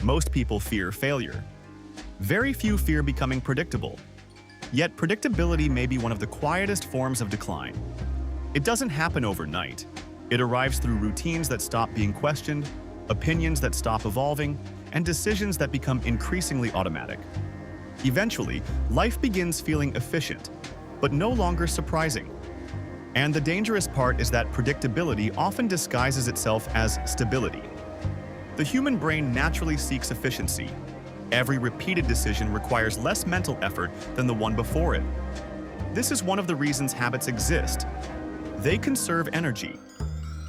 Most people fear failure. Very few fear becoming predictable. Yet predictability may be one of the quietest forms of decline. It doesn't happen overnight. It arrives through routines that stop being questioned, opinions that stop evolving, and decisions that become increasingly automatic. Eventually, life begins feeling efficient, but no longer surprising. And the dangerous part is that predictability often disguises itself as stability. The human brain naturally seeks efficiency. Every repeated decision requires less mental effort than the one before it. This is one of the reasons habits exist. They conserve energy.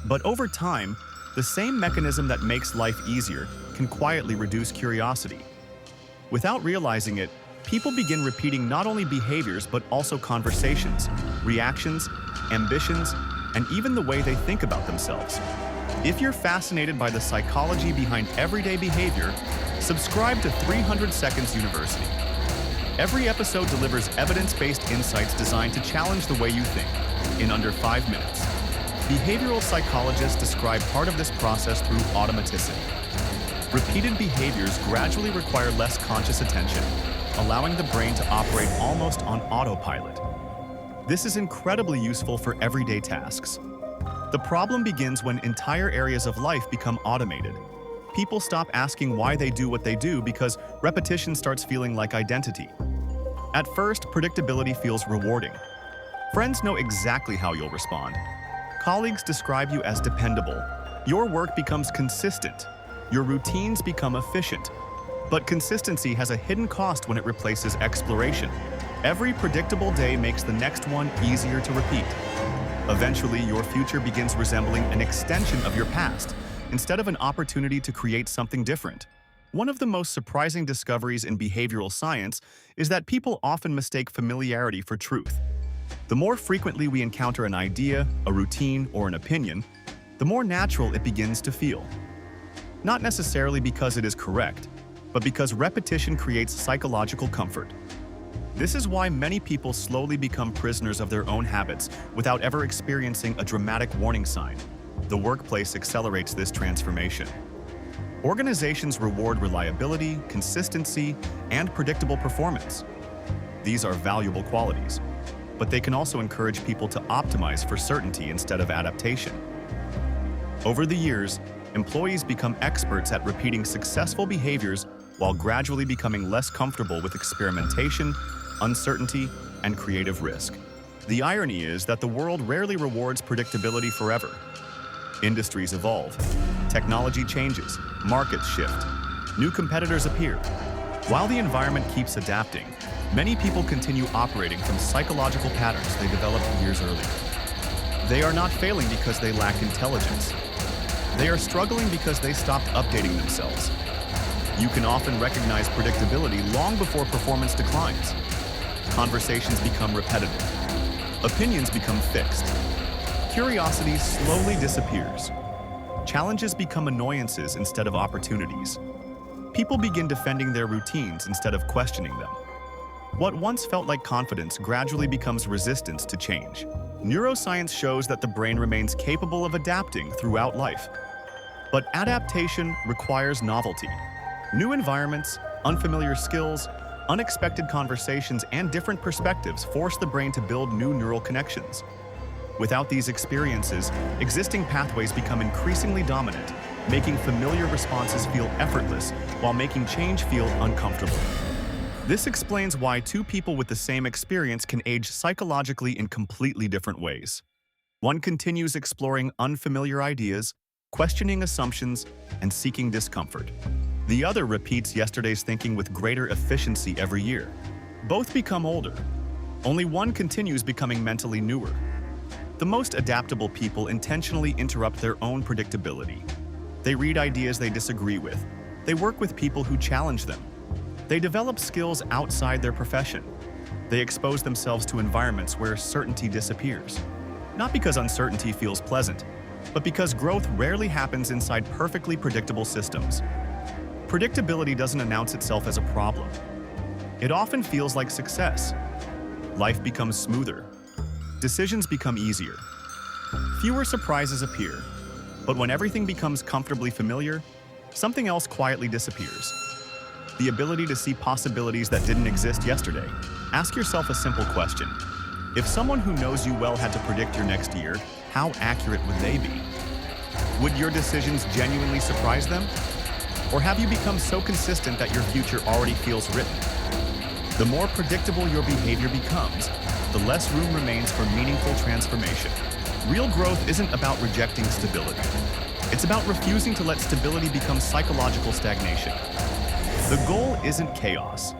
But over time, the same mechanism that makes life easier can quietly reduce curiosity. Without realizing it, people begin repeating not only behaviors but also conversations, reactions, ambitions, and even the way they think about themselves. If you're fascinated by the psychology behind everyday behavior, subscribe to 300 Seconds University. Every episode delivers evidence-based insights designed to challenge the way you think in under 5 minutes. Behavioral psychologists describe part of this process through automaticity. Repeated behaviors gradually require less conscious attention, allowing the brain to operate almost on autopilot. This is incredibly useful for everyday tasks. The problem begins when entire areas of life become automated. People stop asking why they do what they do because repetition starts feeling like identity. At first, predictability feels rewarding. Friends know exactly how you'll respond. Colleagues describe you as dependable. Your work becomes consistent. Your routines become efficient. But consistency has a hidden cost when it replaces exploration. Every predictable day makes the next one easier to repeat. Eventually, your future begins resembling an extension of your past, instead of an opportunity to create something different. One of the most surprising discoveries in behavioral science is that people often mistake familiarity for truth. The more frequently we encounter an idea, a routine, or an opinion, the more natural it begins to feel. Not necessarily because it is correct, but because repetition creates psychological comfort. This is why many people slowly become prisoners of their own habits without ever experiencing a dramatic warning sign. The workplace accelerates this transformation. Organizations reward reliability, consistency, and predictable performance. These are valuable qualities, but they can also encourage people to optimize for certainty instead of adaptation. Over the years, employees become experts at repeating successful behaviors while gradually becoming less comfortable with experimentation, uncertainty, and creative risk. The irony is that the world rarely rewards predictability forever. Industries evolve, technology changes, markets shift, new competitors appear. While the environment keeps adapting, many people continue operating from psychological patterns they developed years earlier. They are not failing because they lack intelligence. They are struggling because they stopped updating themselves. You can often recognize predictability long before performance declines. Conversations become repetitive. Opinions become fixed. Curiosity slowly disappears. Challenges become annoyances instead of opportunities. People begin defending their routines instead of questioning them. What once felt like confidence gradually becomes resistance to change. Neuroscience shows that the brain remains capable of adapting throughout life. But adaptation requires novelty. New environments, unfamiliar skills, unexpected conversations, and different perspectives force the brain to build new neural connections. Without these experiences, existing pathways become increasingly dominant, making familiar responses feel effortless while making change feel uncomfortable. This explains why two people with the same experience can age psychologically in completely different ways. One continues exploring unfamiliar ideas, questioning assumptions, and seeking discomfort. The other repeats yesterday's thinking with greater efficiency every year. Both become older. Only one continues becoming mentally newer. The most adaptable people intentionally interrupt their own predictability. They read ideas they disagree with. They work with people who challenge them. They develop skills outside their profession. They expose themselves to environments where certainty disappears. Not because uncertainty feels pleasant, but because growth rarely happens inside perfectly predictable systems. Predictability doesn't announce itself as a problem. It often feels like success. Life becomes smoother. Decisions become easier. Fewer surprises appear. But when everything becomes comfortably familiar, something else quietly disappears. The ability to see possibilities that didn't exist yesterday. Ask yourself a simple question. If someone who knows you well had to predict your next year, how accurate would they be? Would your decisions genuinely surprise them? Or have you become so consistent that your future already feels written? The more predictable your behavior becomes, the less room remains for meaningful transformation. Real growth isn't about rejecting stability. It's about refusing to let stability become psychological stagnation. The goal isn't chaos.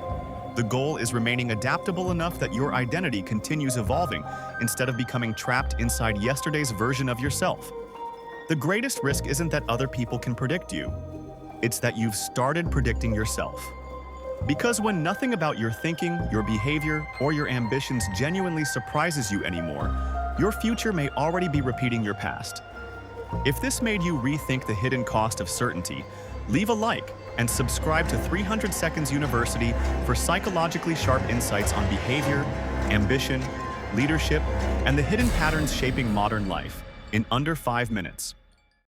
The goal is remaining adaptable enough that your identity continues evolving instead of becoming trapped inside yesterday's version of yourself. The greatest risk isn't that other people can predict you. It's that you've started predicting yourself. Because when nothing about your thinking, your behavior, or your ambitions genuinely surprises you anymore, your future may already be repeating your past. If this made you rethink the hidden cost of certainty, leave a like and subscribe to 300 Seconds University for psychologically sharp insights on behavior, ambition, leadership, and the hidden patterns shaping modern life in under 5 minutes.